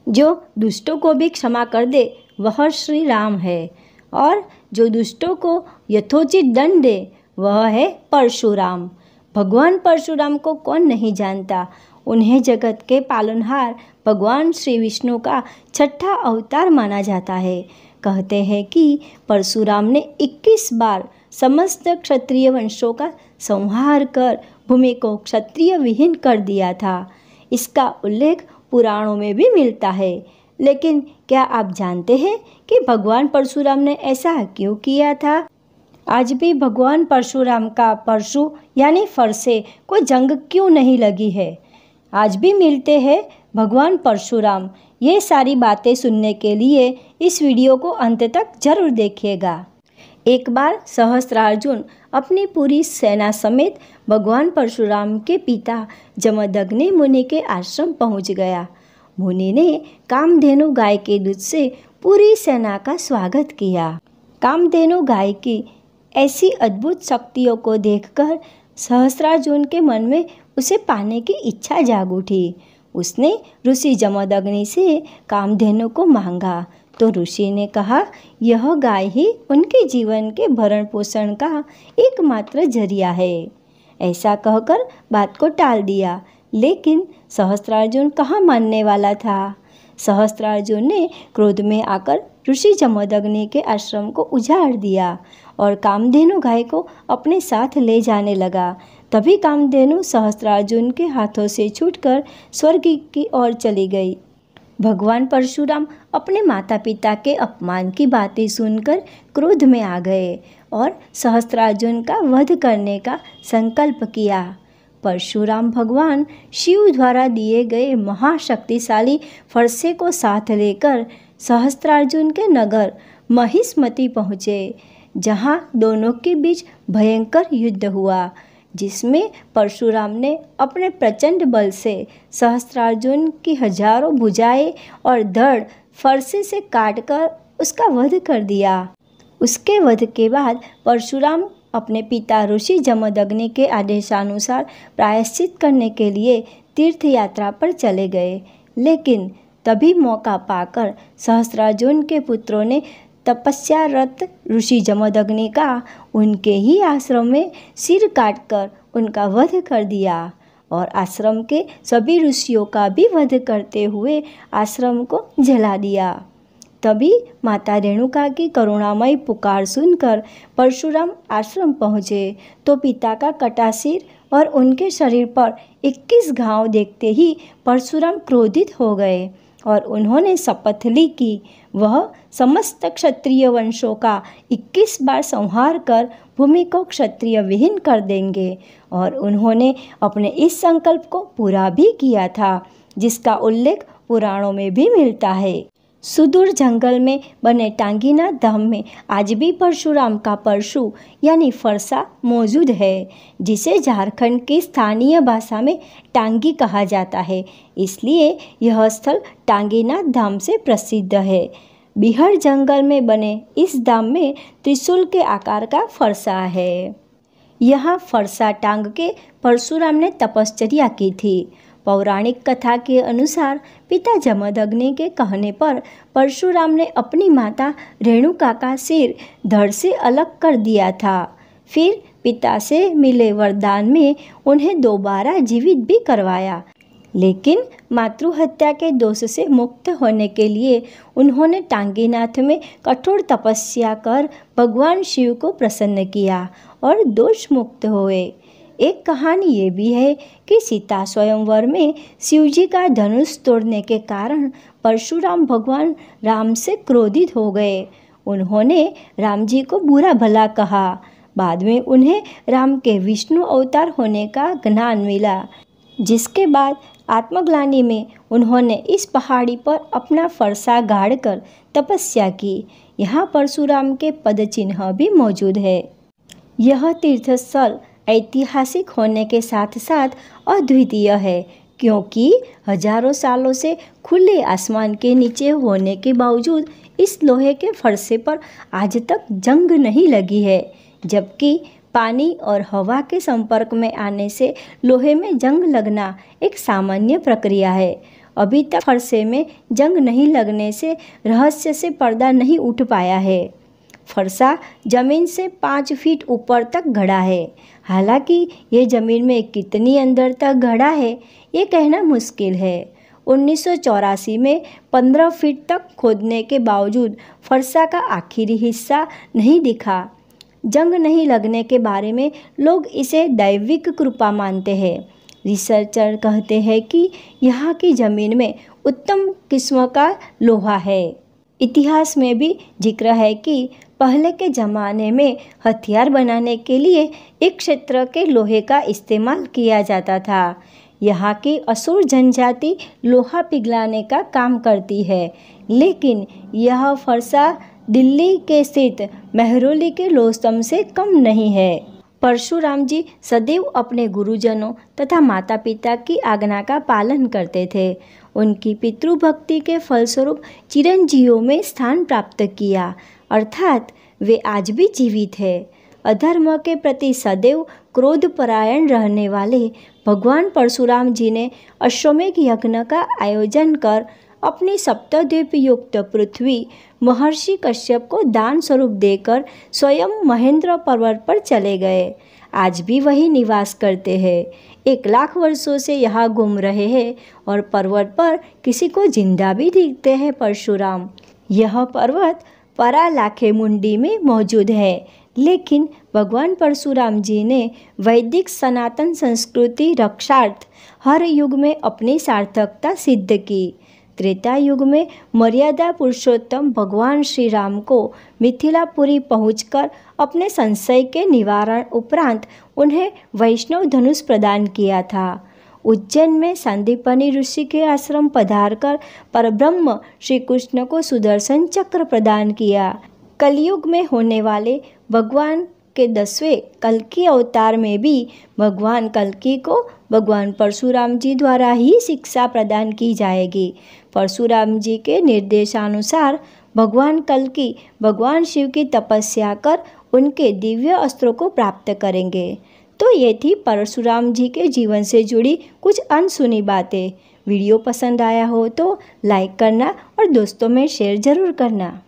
जो दुष्टों को भी क्षमा कर दे वह श्री राम है, और जो दुष्टों को यथोचित दंड दे वह है परशुराम। भगवान परशुराम को कौन नहीं जानता। उन्हें जगत के पालनहार भगवान श्री विष्णु का छठा अवतार माना जाता है। कहते हैं कि परशुराम ने 21 बार समस्त क्षत्रिय वंशों का संहार कर भूमि को क्षत्रिय विहीन कर दिया था। इसका उल्लेख पुराणों में भी मिलता है। लेकिन क्या आप जानते हैं कि भगवान परशुराम ने ऐसा क्यों किया था? आज भी भगवान परशुराम का परशु यानी फरसे को जंग क्यों नहीं लगी है? आज भी मिलते हैं भगवान परशुराम। ये सारी बातें सुनने के लिए इस वीडियो को अंत तक जरूर देखिएगा। एक बार सहस्त्रार्जुन अपनी पूरी सेना समेत भगवान परशुराम के पिता जमदग्नि मुनि के आश्रम पहुंच गया। मुनि ने कामधेनु गाय के दूध से पूरी सेना का स्वागत किया। कामधेनु गाय की ऐसी अद्भुत शक्तियों को देखकर सहस्त्रार्जुन के मन में उसे पाने की इच्छा जाग उठी। उसने ऋषि जमदग्नि से कामधेनु को मांगा तो ऋषि ने कहा, यह गाय ही उनके जीवन के भरण पोषण का एकमात्र जरिया है। ऐसा कहकर बात को टाल दिया। लेकिन सहस्त्रार्जुन कहाँ मानने वाला था। सहस्त्रार्जुन ने क्रोध में आकर ऋषि जमदग्नि के आश्रम को उजाड़ दिया और कामधेनु गाय को अपने साथ ले जाने लगा। तभी कामधेनु सहस्त्रार्जुन के हाथों से छूटकर स्वर्ग की ओर चली गई। भगवान परशुराम अपने माता पिता के अपमान की बातें सुनकर क्रोध में आ गए और सहस्त्रार्जुन का वध करने का संकल्प किया। परशुराम भगवान शिव द्वारा दिए गए महाशक्तिशाली फरसे को साथ लेकर सहस्त्रार्जुन के नगर महिष्मति पहुँचे, जहाँ दोनों के बीच भयंकर युद्ध हुआ, जिसमें परशुराम ने अपने प्रचंड बल से सहस्त्रार्जुन की हजारों भुजाएं और धड़ फरसे से काटकर उसका वध कर दिया। उसके वध के बाद परशुराम अपने पिता ऋषि जमदग्नि के आदेशानुसार प्रायश्चित करने के लिए तीर्थ यात्रा पर चले गए। लेकिन तभी मौका पाकर सहस्त्रार्जुन के पुत्रों ने तपस्यारत ऋषि जमदग्नि का उनके ही आश्रम में सिर काटकर उनका वध कर दिया और आश्रम के सभी ऋषियों का भी वध करते हुए आश्रम को जला दिया। तभी माता रेणुका की करुणामयी पुकार सुनकर परशुराम आश्रम पहुँचे तो पिता का कटा सिर और उनके शरीर पर 21 घाव देखते ही परशुराम क्रोधित हो गए और उन्होंने शपथ ली कि वह समस्त क्षत्रिय वंशों का 21 बार संहार कर भूमि को क्षत्रिय विहीन कर देंगे। और उन्होंने अपने इस संकल्प को पूरा भी किया था, जिसका उल्लेख पुराणों में भी मिलता है। सुदूर जंगल में बने टांगीनाथ धाम में आज भी परशुराम का परशु यानी फरसा मौजूद है, जिसे झारखंड की स्थानीय भाषा में टांगी कहा जाता है। इसलिए यह स्थल टांगीनाथ धाम से प्रसिद्ध है। बिहार जंगल में बने इस धाम में त्रिशूल के आकार का फरसा है। यहाँ फरसा टांग के परशुराम ने तपश्चर्या की थी। पौराणिक कथा के अनुसार पिता जमदग्नि के कहने पर परशुराम ने अपनी माता रेणुका का सिर धड़ से अलग कर दिया था। फिर पिता से मिले वरदान में उन्हें दोबारा जीवित भी करवाया। लेकिन मातृहत्या के दोष से मुक्त होने के लिए उन्होंने टांगीनाथ में कठोर तपस्या कर भगवान शिव को प्रसन्न किया और दोष मुक्त हुए। एक कहानी ये भी है कि सीता स्वयंवर में शिवजी का धनुष तोड़ने के कारण परशुराम भगवान राम से क्रोधित हो गए। उन्होंने राम जी को बुरा भला कहा। बाद में उन्हें राम के विष्णु अवतार होने का ज्ञान मिला, जिसके बाद आत्मग्लानि में उन्होंने इस पहाड़ी पर अपना फरसा गाड़कर तपस्या की। यहाँ परशुराम के पदचिन्ह भी मौजूद है। यह तीर्थस्थल ऐतिहासिक होने के साथ साथ अद्वितीय है, क्योंकि हजारों सालों से खुले आसमान के नीचे होने के बावजूद इस लोहे के फरसे पर आज तक जंग नहीं लगी है, जबकि पानी और हवा के संपर्क में आने से लोहे में जंग लगना एक सामान्य प्रक्रिया है। अभी तक फरसे में जंग नहीं लगने से रहस्य से पर्दा नहीं उठ पाया है। फरसा जमीन से 5 फीट ऊपर तक गड़ा है। हालांकि ये ज़मीन में कितनी अंदर तक गड़ा है ये कहना मुश्किल है। 1984 में 15 फीट तक खोदने के बावजूद फरसा का आखिरी हिस्सा नहीं दिखा। जंग नहीं लगने के बारे में लोग इसे दैविक कृपा मानते हैं। रिसर्चर कहते हैं कि यहाँ की ज़मीन में उत्तम किस्म का लोहा है। इतिहास में भी जिक्र है कि पहले के ज़माने में हथियार बनाने के लिए एक क्षेत्र के लोहे का इस्तेमाल किया जाता था। यहाँ की असुर जनजाति लोहा पिघलाने का काम करती है, लेकिन यह फरसा दिल्ली के स्थित मेहरौली के लोहस्तंभ से कम नहीं है। परशुराम जी सदैव अपने गुरुजनों तथा माता पिता की आज्ञा का पालन करते थे। उनकी पितृभक्ति के फलस्वरूप चिरंजीवियों में स्थान प्राप्त किया, अर्थात वे आज भी जीवित है। अधर्म के प्रति सदैव क्रोधपरायण रहने वाले भगवान परशुराम जी ने अश्वमेध यज्ञ का आयोजन कर अपनी सप्तद्वीप युक्त पृथ्वी महर्षि कश्यप को दान स्वरूप देकर स्वयं महेंद्र पर्वत पर चले गए। आज भी वही निवास करते हैं। 1 लाख वर्षों से यहाँ घूम रहे हैं और पर्वत पर किसी को जिंदा भी दिखते हैं परशुराम। यह पर्वत परालाखे मुंडी में मौजूद है, लेकिन भगवान परशुराम जी ने वैदिक सनातन संस्कृति रक्षार्थ हर युग में अपनी सार्थकता सिद्ध की। त्रेता युग में मर्यादा पुरुषोत्तम भगवान श्री राम को मिथिलापुरी पहुंचकर अपने संशय के निवारण उपरांत उन्हें वैष्णव धनुष प्रदान किया था। उज्जैन में सांदीपनि ऋषि के आश्रम पधारकर परब्रह्म श्री कृष्ण को सुदर्शन चक्र प्रदान किया। कलयुग में होने वाले भगवान के 10वें कल्कि अवतार में भी भगवान कल्कि को भगवान परशुराम जी द्वारा ही शिक्षा प्रदान की जाएगी। परशुराम जी के निर्देशानुसार भगवान कल्कि भगवान शिव की तपस्या कर उनके दिव्य अस्त्रों को प्राप्त करेंगे। तो ये थी परशुराम जी के जीवन से जुड़ी कुछ अनसुनी बातें। वीडियो पसंद आया हो तो लाइक करना और दोस्तों में शेयर ज़रूर करना।